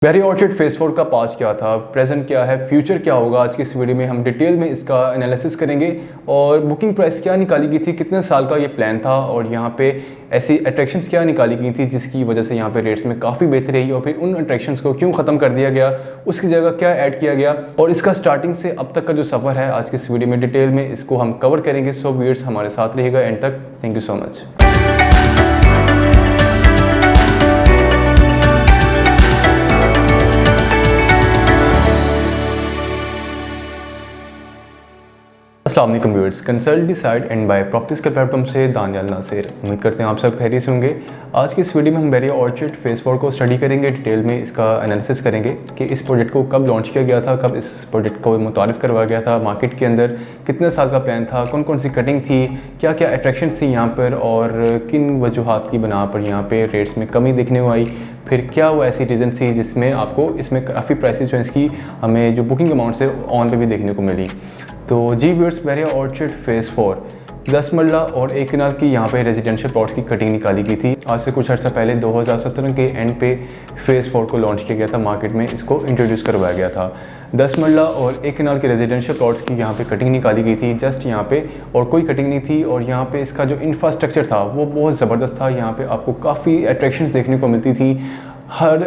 Very orchid phase 4 का पास क्या था, प्रेजेंट क्या है, फ्यूचर क्या होगा। आज की इस वीडियो में हम डिटेल में इसका एनालिसिस करेंगे और बुकिंग प्राइस क्या निकाली गई थी, कितने साल का ये प्लान था और यहाँ पे ऐसी अट्रैक्शंस क्या निकाली गई थी जिसकी वजह से यहाँ पे रेट्स में काफ़ी बेहतरी आई और फिर उन अट्रैक्शंस को क्यों ख़त्म कर दिया गया, उसकी जगह क्या ऐड किया गया और इसका स्टार्टिंग से अब तक का जो सफ़र है आज की इस वीडियो में डिटेल में इसको हम कवर करेंगे। सो व्यूअर्स हमारे साथ रहेगा एंड तक। Thank you so much. अस्सलाम वालेकुम viewers, consult decide and buy properties के प्लेटफॉर्म से दानियाल नासिर। उम्मीद करते हैं आप सब खैरियत से होंगे। आज की इस वीडियो में हम वेरी ऑर्चिड फेज 4 को स्टडी करेंगे, डिटेल में इसका एनालिसिस करेंगे कि इस प्रोजेक्ट को कब लॉन्च किया गया था, कब इस प्रोजेक्ट को मुतारिफ करवाया गया था मार्केट के अंदर, कितने साल का प्लान था, कौन कौन सी कटिंग थी, क्या क्या अट्रैक्शन थी यहाँ पर और किन वजूहात की बना पर यहाँ पर रेट्स में कमी देखने को आई, फिर क्या वो ऐसी रीज़न थी जिसमें आपको इसमें काफ़ी प्राइसेस जो है इसकी हमें जो बुकिंग अमाउंट से ऑन पे भी देखने को मिली। तो जी व्यूअर्स, वेरी ऑर्चिड फेज़ 4 10 मरला और 1 कनाल की यहाँ पे रेजिडेंशियल प्लॉट्स की कटिंग निकाली गई थी। आज से कुछ अर्सा पहले 2017 के एंड पे फेज़ 4 को लॉन्च किया गया था, मार्केट में इसको इंट्रोड्यूस करवाया गया था। 10 मरला और 1 कनाल के रेजिडेंशियल प्लॉट्स की यहाँ पे कटिंग निकाली गई थी जस्ट यहाँ पे, और कोई कटिंग नहीं थी। और यहाँ पे इसका जो इंफ्रास्ट्रक्चर था वो बहुत ज़बरदस्त था। यहाँ पे आपको काफ़ी अट्रैक्शंस देखने को मिलती थी, हर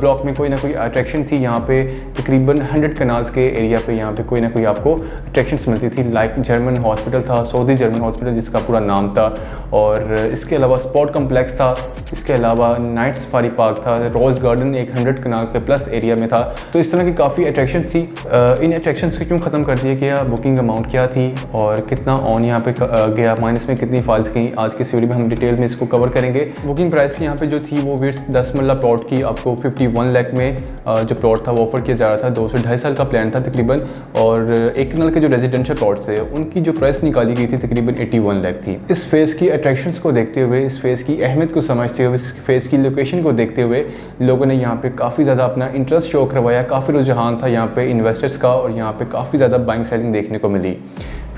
ब्लॉक में कोई ना कोई अट्रैक्शन थी। यहाँ पे तकरीबन 100 कनाल्स के एरिया पे यहाँ पे कोई ना कोई आपको अट्रैक्शंस मिलती थी। लाइक जर्मन हॉस्पिटल था, सऊदी जर्मन हॉस्पिटल जिसका पूरा नाम था, और इसके अलावा स्पोर्ट कम्प्लेक्स था, इसके अलावा नाइट सफारी पार्क था, रोज़ गार्डन एक 100 कनाल के प्लस एरिया में था। तो इस तरह की काफ़ी अट्रैक्शन थी। इन अट्रैक्शंस को क्यों ख़त्म कर दिया गया, बुकिंग अमाउंट क्या थी और कितना ऑन यहाँ पे गया, माइनस में कितनी फाइल्स गई, आज की इस वीडियो में हम डिटेल में इसको कवर करेंगे। बुकिंग प्राइस यहाँ पे जो थी वो विड्स 10 मरला प्लॉट की आपको 51 लाख में जो प्लॉट था वो ऑफर किया जा रहा था। 2 से 2.5 साल का प्लान था तकरीबन, और 1 कनाल के जो रेजिडेंशियल प्लॉट्स है उनकी जो प्राइस निकाली गई थी तकरीबन 81 लाख थी। इस फेज़ की अट्रैक्शंस को देखते हुए, इस फेज़ की अहमियत को समझते हुए, इस फेज़ की लोकेशन को देखते हुए लोगों ने यहाँ पे काफ़ी ज़्यादा अपना इंटरेस्ट शो करवाया। काफ़ी रुझान था यहाँ पे इन्वेस्टर्स का और यहाँ पे काफ़ी ज़्यादा बाइंग सेलिंग देखने को मिली।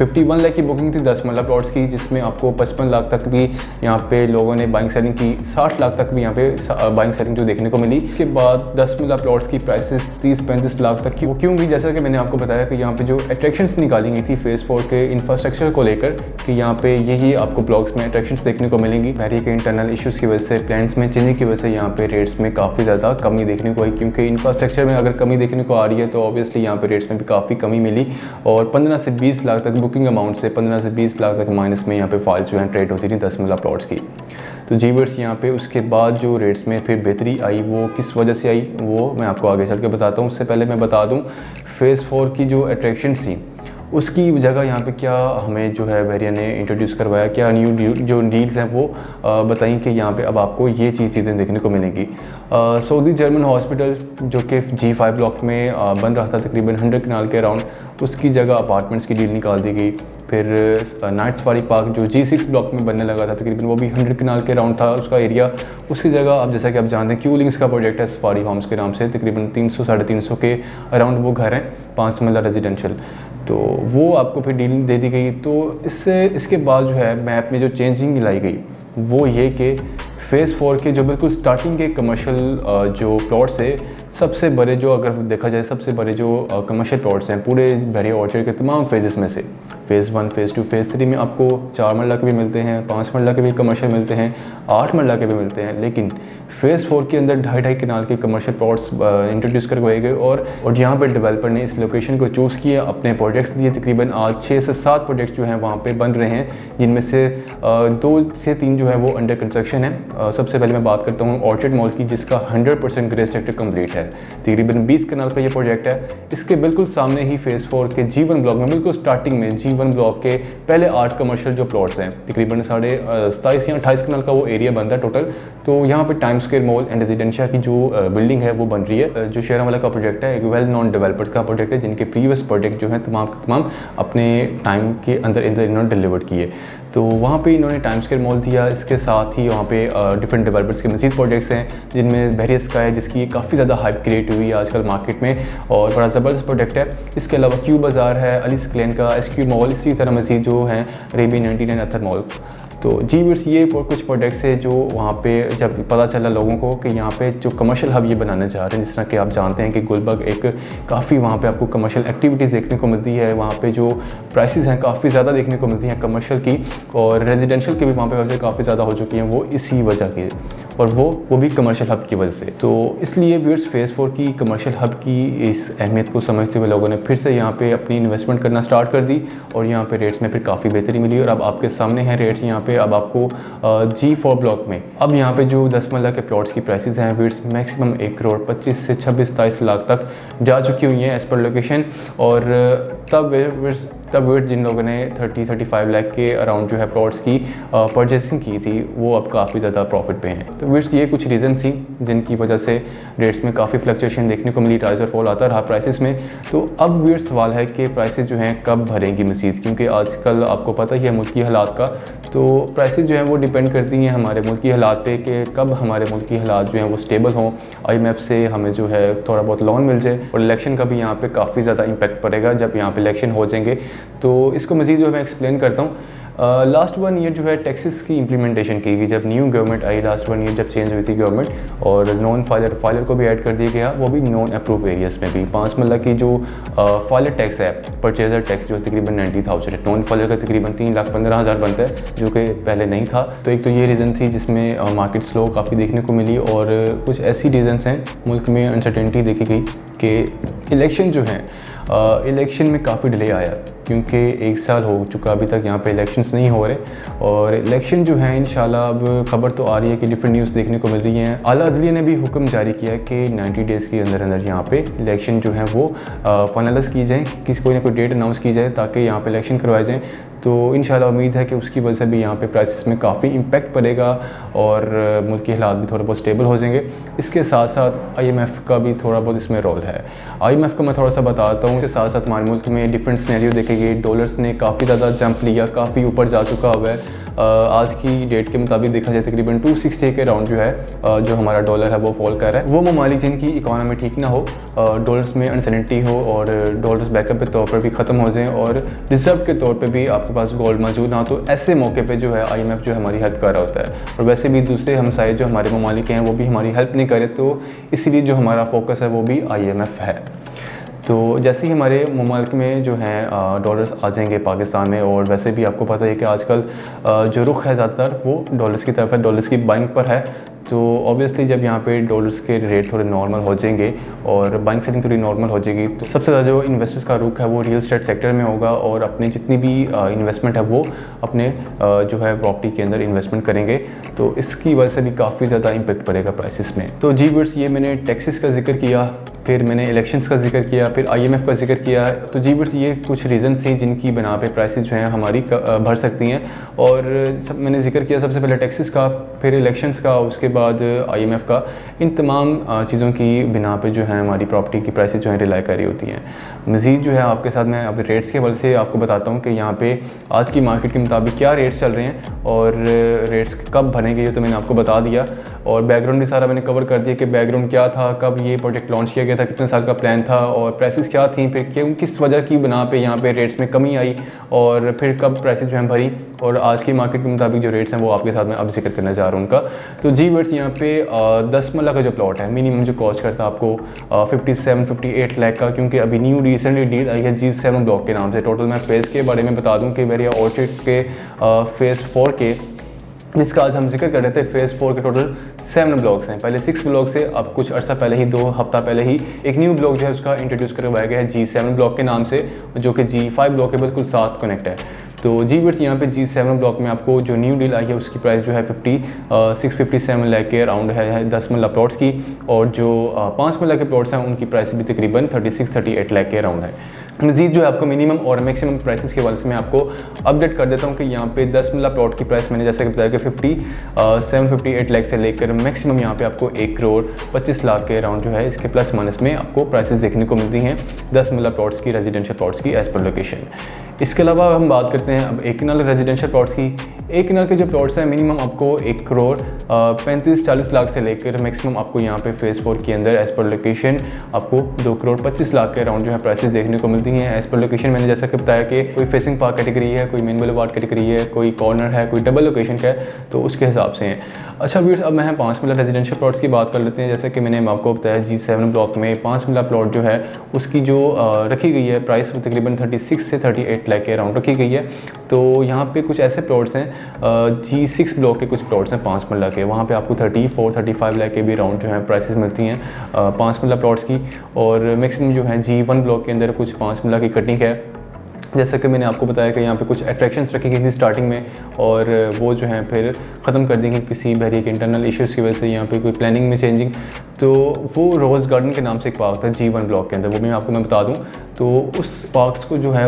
51 लाख की बुकिंग थी 10 मरला प्लॉट्स की, जिसमें आपको 55 लाख तक भी यहाँ पे लोगों ने बाइंग सेलिंग की, 60 लाख तक भी यहाँ पे बाइंग सेलिंग जो देखने को मिली। इसके बाद 10 मरला प्लॉट्स की प्राइसेस 30-35 लाख तक की। वो क्यों भी, जैसा कि मैंने आपको बताया कि यहाँ पे जो अट्रैक्शंस निकाली गई थी फेज़ 4 के इंफ्रास्ट्रक्चर को लेकर कि यहाँ पे ये आपको ब्लॉक्स में अट्रैक्शंस देखने को मिलेंगी। वेरी के इंटरनल इशूज़ की वजह से, प्लान्स में चेंजिंग की वजह से यहाँ पे रेट्स में काफ़ी ज़्यादा कमी देखने को आई, क्योंकि इंफ्रास्ट्रक्चर में अगर कमी देखने को आ रही है तो ऑब्वियसली यहाँ पे रेट्स में भी काफ़ी कमी मिली। और 15 से 20 लाख तक बुकिंग अमाउंट से 15 से 20 लाख तक माइनस में यहाँ पे फाइल्स जो हैं ट्रेड होती थी 10 मरला प्लॉट्स की। तो जी व्यूअर्स, यहाँ पे उसके बाद जो रेट्स में फिर बेहतरी आई वो किस वजह से आई वो मैं आपको आगे चल के बताता हूँ। उससे पहले मैं बता दूँ फेज़ 4 की जो अट्रैक्शन थी उसकी जगह यहाँ पे क्या हमें जो है वेरिया ने इंट्रोड्यूस करवाया, क्या न्यू जो डील्स हैं वो बताएं कि यहाँ पे अब आपको ये चीज़ें देखने को मिलेंगी। सऊदी जर्मन हॉस्पिटल जो कि G5 ब्लॉक में बन रहा था तकरीबन 100 कनाल के अराउंड, उसकी जगह अपार्टमेंट्स की डील निकाल दी गई। फिर नाइट सफारी पार्क जो G6 ब्लॉक में बनने लगा था तकरीबन, वो भी 100 कनाल के अराउंड था उसका एरिया, उसकी जगह अब जैसा कि आप जानते हैं क्यूलिंग्स का प्रोजेक्ट है सफारी होम्स के नाम से, तकरीबन 300-350 के अराउंड वो घर हैं, 5 मरला रेजिडेंशियल। तो वो आपको फिर डील दे दी गई। तो इसके बाद जो है मैप में जो चेंजिंग लाई गई वो ये कि फेज़ 4 के जो बिल्कुल स्टार्टिंग के कमर्शियल जो प्लॉट्स है, सबसे बड़े जो अगर देखा जाए सबसे बड़े जो कमर्शियल प्लॉट्स हैं पूरे वेरी ऑर्चिड के तमाम फेजेस में से, फेज़ 1, फेज़ 2, फेज़ 3 में आपको 4 मरला के भी मिलते हैं, 5 मरला के भी कमर्शियल मिलते हैं, 8 मरला के भी मिलते हैं। लेकिन फेज़ 4 के अंदर 2.5 कनाल के कमर्शियल प्लॉट्स इंट्रोड्यूस करवाए गए और यहाँ पर डेवलपर ने इस लोकेशन को चूज़ किया, अपने प्रोजेक्ट्स दिए। तकरीबन आज 6 से 7 प्रोजेक्ट्स जो हैं वहाँ पे बन रहे हैं, जिनमें से 2 से 3 जो है वो अंडर कंस्ट्रक्शन है। सबसे पहले मैं बात करता हूँ ऑर्चिड मॉल की, जिसका 100% ग्रे स्ट्रक्चर कंप्लीट है। तकरीबन 20 कनाल का ये प्रोजेक्ट है। इसके बिल्कुल सामने ही फेज़ 4 के G1 ब्लॉक में, बिल्कुल स्टार्टिंग में G1 ब्लॉक के पहले 8 कमर्शियल जो प्लॉट्स हैं, तकरीबन 27 या 28 कनाल का वो एरिया बनता है टोटल। तो यहाँ पे time square mall and residencia की जो बिल्डिंग है वो बन रही है। जो शेयरवाला का प्रोजेक्ट है एक वेल नॉन डेवलपर्स का प्रोजेक्ट है, जिनके प्रीवियस प्रोजेक्ट जो हैं तमाम अपने टाइम के अंदर इन्होंने डिलीवर किए। तो वहाँ पे इन्होंने टाइम स्क्वायर मॉल दिया। इसके साथ ही वहाँ पे डिफरेंट डेवलपर्स के मज़ीद प्रोजेक्ट्स हैं, जिनमें वेरियस का है, जिसकी काफ़ी ज़्यादा हाइप क्रिएट हुई है आजकल मार्केट में और बड़ा ज़बरदस्त प्रोजेक्ट है। इसके अलावा क्यू बाज़ार है, अलीस क्लेन का SQ मॉल, इसी तरह मज़ीद जो हैं रेबी 99 अथर मॉल। तो जी वीर्स ये कुछ प्रोडक्ट्स है जो वहाँ पे जब पता चला लोगों को कि यहाँ पे जो कमर्शियल हब ये बनाने जा रहे हैं, जिस तरह कि आप जानते हैं कि गुलबर्ग एक काफ़ी वहाँ पे आपको कमर्शियल एक्टिविटीज़ देखने को मिलती है, वहाँ पे जो प्राइसेस हैं काफ़ी ज़्यादा देखने को मिलती हैं कमर्शियल की, और रेजिडेंशियल की भी वहाँ पे वैसे काफ़ी ज़्यादा हो चुकी हैं वो इसी वजह की, और वो भी कमर्शियल हब की वजह से। तो इसलिए व्यूअर्स फेज़ 4 की कमर्शियल हब की इस अहमियत को समझते हुए लोगों ने फिर से यहाँ पे अपनी इन्वेस्टमेंट करना स्टार्ट कर दी, और यहाँ पे रेट्स में फिर काफ़ी बेहतरी मिली, और अब आपके सामने हैं रेट्स यहाँ पे। अब आपको G4 ब्लॉक में अब यहाँ पे जो 10 मरला के प्लॉट्स की प्राइसेस हैं व्यूअर्स मैक्सिमम 1 करोड़ 25 से 26-27 लाख तक जा चुकी हुई हैं एज़ पर लोकेशन। और तब जिन लोगों ने 30-35 लाख के अराउंड जो है प्लॉट्स की परचेसिंग की थी वो अब काफ़ी ज़्यादा प्रॉफिट पे हैं। तो व्यूअर्स ये कुछ रीज़न थी जिनकी वजह से रेट्स में काफ़ी फ्लक्चुएशन देखने को मिली, राइज और फॉल आता रहा प्राइसेस में। तो अब व्यूअर्स सवाल है कि प्राइसेस जो हैं कब भरेंगी मज़ीद, क्योंकि आजकल आपको पता ही है मुल्की हालात का, तो प्राइसेस जो हैं वो डिपेंड करती हैं हमारे मुल्क की हालात पे कि कब हमारे मुल्क की हालात जो हैं वो स्टेबल हों, IMF से हमें जो है थोड़ा बहुत लोन मिल जाए, और इलेक्शन का भी यहाँ पे काफ़ी ज़्यादा इम्पैक्ट पड़ेगा जब यहाँ पे इलेक्शन हो जाएंगे। तो इसको मज़ीद जो है मैं एक्सप्लेन करता हूँ। लास्ट 1 ईयर जो है टैक्सेस की इम्प्लीमेंटेशन की गई जब न्यू गवर्नमेंट आई, लास्ट 1 ईयर जब चेंज हुई थी गवर्नमेंट, और नॉन फाइलर को भी ऐड कर दिया गया, वो भी नॉन अप्रूव एरियाज़ में भी। 5 मरला की जो फाइलर टैक्स है, परचेजर टैक्स जो तकरीबन 90,000 है, नॉन फाइलर का तकरीबन 3,15,000 बनता है, जो कि पहले नहीं था। तो एक तो ये रीज़न थी जिसमें मार्केट स्लो काफ़ी देखने को मिली, और कुछ ऐसी रीज़न्स हैं मुल्क में अनसर्टेनिटी देखी गई कि इलेक्शन जो हैं इलेक्शन में काफ़ी डिले आया, क्योंकि 1 साल हो चुका अभी तक यहाँ पे इलेक्शंस नहीं हो रहे, और इलेक्शन जो है इंशाल्लाह अब खबर तो आ रही है कि डिफरेंट न्यूज़ देखने को मिल रही हैं। आला अदलिया ने भी हुक्म जारी किया है कि 90 डेज़ के अंदर अंदर यहाँ पे इलेक्शन जो है वो फाइनलाइज़ की जाए, कोई ना कोई डेट अनाउंस की जाए ताकि यहाँ पे इलेक्शन करवाए जाएँ। तो इंशाल्लाह उम्मीद है कि उसकी वजह से भी यहाँ पे प्राइसेस में काफ़ी इम्पैक्ट पड़ेगा, और मुल्क के हालात भी थोड़े बहुत स्टेबल हो जाएंगे। इसके साथ साथ IMF का भी थोड़ा बहुत इसमें रोल है। IMF का मैं थोड़ा सा बताता हूँ। इसके साथ साथ हमारे मुल्क में डिफरेंट सिनेरियो देखे गए, डॉलर्स ने काफ़ी ज़्यादा जंप लिया, काफ़ी ऊपर जा चुका हुआ है। आज की डेट के मुताबिक देखा जाए तकरीबन 260 के राउंड जो है जो हमारा डॉलर है वो फॉल कर रहा है। वो ममालिक जिनकी इकोनॉमी ठीक ना हो, डॉलर्स में अनसर्टेनिटी हो, और डॉलर्स बैकअप के तौर पर भी ख़त्म हो जाएं, और रिजर्व के तौर पे भी आपके पास गोल्ड मौजूद ना हो, तो ऐसे मौके पे जो है IMF जो हमारी हेल्प कर रहा होता है। और वैसे भी दूसरे हमसाए जो हमारे ममालिक हैं वो भी हमारी हेल्प नहीं करे, तो इसीलिए जो हमारा फोकस है वो भी IMF है। तो जैसे ही हमारे मुमालिक में जो हैं डॉलर्स आ जाएंगे पाकिस्तान में, और वैसे भी आपको पता है कि आजकल जो रुख है ज़्यादातर वो डॉलर्स की तरफ है, डॉलर्स की बाइंग पर है। तो ऑब्वियसली जब यहाँ पे डॉलर्स के रेट थोड़े नॉर्मल हो जाएंगे और बाइंग सेलिंग थोड़ी नॉर्मल हो जाएगी, तो सबसे ज़्यादा जो इन्वेस्टर्स का रुख है वो रियल एस्टेट सेक्टर में होगा, और अपनी जितनी भी इन्वेस्टमेंट है वो अपने जो है प्रॉपर्टी के अंदर इन्वेस्टमेंट करेंगे। तो इसकी वजह से भी काफ़ी ज़्यादा इम्पैक्ट पड़ेगा प्राइसेस में। तो जी व्यूअर्स, ये मैंने टैक्सेस का जिक्र किया, फिर मैंने इलेक्शंस का जिक्र किया, फिर IMF का जिक्र किया। तो जी व्यूअर्स, ये कुछ रीज़न्स थी जिनकी बना पे प्राइसेस जो हैं हमारी भर सकती हैं। और मैंने जिक्र किया सबसे पहले टैक्सेस का, फिर इलेक्शंस का, उसके बाद IMF का। इन तमाम चीज़ों की बिना पे जो है हमारी प्रॉपर्टी की प्राइसेस जो है रिलाई कर रही होती हैं। मज़ीद जो है आपके साथ मैं अभी रेट्स के हवाले से आपको बताता हूँ कि यहाँ पे आज की मार्केट के मुताबिक क्या रेट्स चल रहे हैं, और रेट्स कब भरेंगे ये तो मैंने आपको बता दिया। और बैकग्राउंड भी सारा मैंने कवर कर दिया कि बैकग्राउंड क्या था, कब ये प्रोजेक्ट लॉन्च किया गया था, कितने साल का प्लान था, और प्राइसेस क्या थी, फिर क्यों किस वजह की बना पे यहाँ पे रेट्स में कमी आई, और फिर कब प्राइसेस जो हैं भरी, और आज की मार्केट के मुताबिक जो रेट्स हैं वो आपके साथ मैं अब जिक्र करने जा रहा हूँ उनका। तो जी वर्ड्स, यहाँ पे 10 मरला का जो प्लॉट है मिनिमम जो कॉस्ट करता है आपको 57-58 लाख का, क्योंकि अभी न्यू रिसेंटली डील आई है G7 ब्लॉक के नाम से। टोटल मैं फेज़ के बारे में बता दूँ कि वेरिया ऑर्चिड के फेज़ 4 के, जिसका आज हम जिक्र कर रहे थे, फेज़ 4 के टोटल 7 ब्लॉक्स हैं। पहले 6 ब्लॉक से अब कुछ अर्सा पहले ही 2 हफ्ता पहले ही एक न्यू ब्लॉक जो है उसका इंट्रोड्यूस करवाया गया है G7 ब्लॉक के नाम से, जो कि G5 ब्लॉक के बिल्कुल साथ कनेक्ट है। तो जी वर्ड्स, यहाँ पे G7 ब्लॉक में आपको जो न्यू डील आई है उसकी प्राइस जो है 657 लाख के अराउंड है 10 मरला प्लॉट्स की, और जो 5 मरला के प्लॉट्स हैं उनकी प्राइस भी तकरीबन 36-38 लाख के अराउंड है। मज़ीद जो है आपको मिनिमम और मैक्सिमम प्राइसेस के हवाले से मैं आपको अपडेट कर देता हूँ कि यहाँ पे 10 मरला प्लॉट की प्राइस मैंने जैसे कि बताया कि 57-58 लाख से लेकर मैक्सिमम यहाँ पे आपको 1 करोड़ 25 लाख के अराउंड जो है इसके प्लस माइनस में आपको प्राइसेस देखने को मिलती हैं 10 मरला प्लॉट्स की, रेजिडेंशियल प्लॉट्स की एज़ पर लोकेशन। इसके अलावा हम बात करते हैं अब एक कनाल रेजिडेंशियल प्लॉट्स की। एक कनाल के जो प्लॉट्स हैं मिनिमम आपको 1 करोड़ 35-40 लाख से लेकर मैक्सिमम आपको यहाँ पे फेज़ 4 के अंदर एज़ पर लोकेशन आपको 2 करोड़ 25 लाख के अराउंड जो है प्राइसेस देखने को मिलती हैं। एज़ पर लोकेशन मैंने जैसा कि बताया कि कोई फेसिंग पार्क कैटेगरी है, कोई मेन बुलेवार्ड कैटेगरी है, कोई कॉर्नर है, कोई डबल लोकेशन का है, तो उसके हिसाब से हैं। अच्छा व्यूअर्स, अब मैं 5 मरला रेजिडेंशियल प्लॉट्स की बात कर लेते हैं। जैसे कि मैंने आपको बताया G7 ब्लॉक में 5 मरला प्लॉट जो है उसकी जो रखी गई है प्राइस तकरीबन 36 से 38 लाख के अराउंड रखी गई है। तो यहाँ पे कुछ ऐसे प्लॉट्स हैं G6 ब्लॉक के कुछ प्लॉट्स हैं 5 मरला के, वहाँ पे आपको 34-35 लाख के भी अराउंड जो है प्राइसेस मिलती हैं 5 मरला प्लॉट्स की। और मैक्सिमम जो है G1 ब्लॉक के अंदर कुछ 5 मरला की कटिंग है। जैसा कि मैंने आपको बताया कि यहाँ पे कुछ अट्रैक्शंस रखी गई थी स्टार्टिंग में और वो जो है फिर ख़त्म कर देंगे किसी बहरी के इंटरनल इश्यूज़ की वजह से, यहाँ पे कोई प्लानिंग में चेंजिंग। तो वो रोज़ गार्डन के नाम से एक पार्क था G1 ब्लॉक के अंदर, वो भी आपको मैं बता दूं। तो उस पार्क को जो है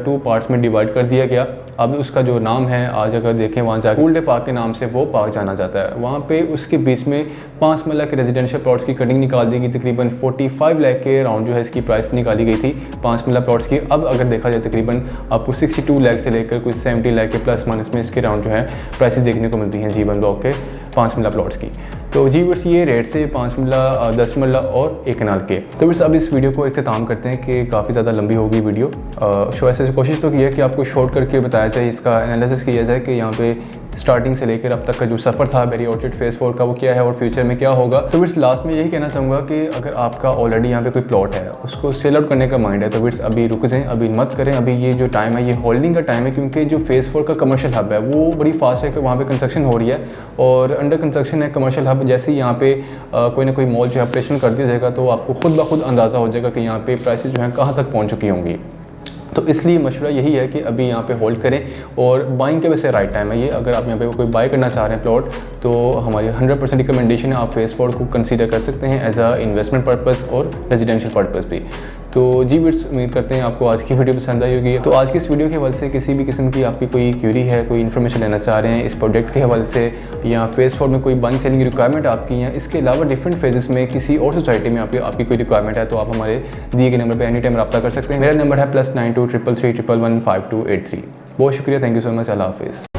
2 पार्ट्स में डिवाइड कर दिया गया। अब उसका जो नाम है, आज अगर देखें वहाँ जाकर कूल डे पार्क के नाम से वो पार्क जाना जाता है। वहाँ पे उसके बीच में 5 मरला के रेजिडेंशियल प्लॉट्स की कटिंग निकाल दी गई, तकरीबन 45 लाख के अराउंड जो है इसकी प्राइस निकाली गई थी 5 मरला प्लॉट्स की। अब अगर देखा जाए तकरीबन आपको 62 लाख से लेकर कुछ 70 लाख के प्लस माइनस में इसके अराउंड जो है प्राइसेस देखने को मिलती हैं G1 ब्लॉक के 5 मरला प्लॉट्स की। तो जी बस ये रेट से 5 मरला 10 मरला और 1 कनाल के। तो बस अब इस वीडियो को इख्तिताम करते हैं कि काफ़ी ज़्यादा लंबी होगी वीडियो। शो ऐसे कोशिश तो की है कि आपको शॉर्ट करके बताया जाए, इसका एनालिसिस किया जाए कि यहाँ पे स्टार्टिंग से लेकर अब तक का जो सफ़र था बेरी ऑर्चिड फेज़ 4 का वो क्या है और फ्यूचर में क्या होगा। तो बस लास्ट में यही कहना चाहूँगा कि अगर आपका ऑलरेडी यहाँ पे कोई प्लॉट है, उसको सेल आउट करने का माइंड है, तो बस अभी रुक जाएं, अभी मत करें। अभी ये जो टाइम है ये होल्डिंग का टाइम है, क्योंकि जो फेज़ 4 का कमर्शियल हब है वो बड़ी फास्ट है कि वहाँ पर कंस्ट्रक्शन हो रही है और अंडर कंस्ट्रक्शन है कमर्शियल हब। जैसे ही यहाँ पे कोई ना कोई मॉल जो है ऑपरेशन कर दिया जाएगा तो आपको खुद ब खुद अंदाज़ा हो जाएगा कि यहाँ पे प्राइसेस जो हैं कहाँ तक पहुँच चुकी होंगी। तो इसलिए मशवरा यही है कि अभी यहाँ पे होल्ड करें और बाइंग के वैसे राइट टाइम है ये। अगर आप यहाँ पे कोई बाय करना चाह रहे हैं प्लॉट तो हमारी 100% रिकमेंडेशन है, आप फेज़ 4 को कंसीडर कर सकते हैं एज अ इन्वेस्टमेंट पर्पस और रेजिडेंशियल पर्पस भी। तो जी बिट्स, उम्मीद करते हैं आपको आज की वीडियो पसंद आई होगी। तो आज की इस वीडियो के हवाले से किसी भी किस्म की आपकी कोई क्यूरी है, कोई इन्फॉर्मेशन लेना चाह रहे हैं इस प्रोजेक्ट के हवाले से, या फेज़ 4 में कोई बाइंग सेलिंग रिक्वायरमेंट आपकी है, इसके अलावा डिफरेंट फेजेस में किसी और सोसाइटी में आपकी कोई रिक्वायरमेंट है, तो आप हमारे दिए गए नंबर पर एनी टाइम रब्ता कर सकते हैं। मेरा नंबर है +92 333 111 5283। बहुत शुक्रिया, थैंक यू सो मच, अल्लाह हाफिज़।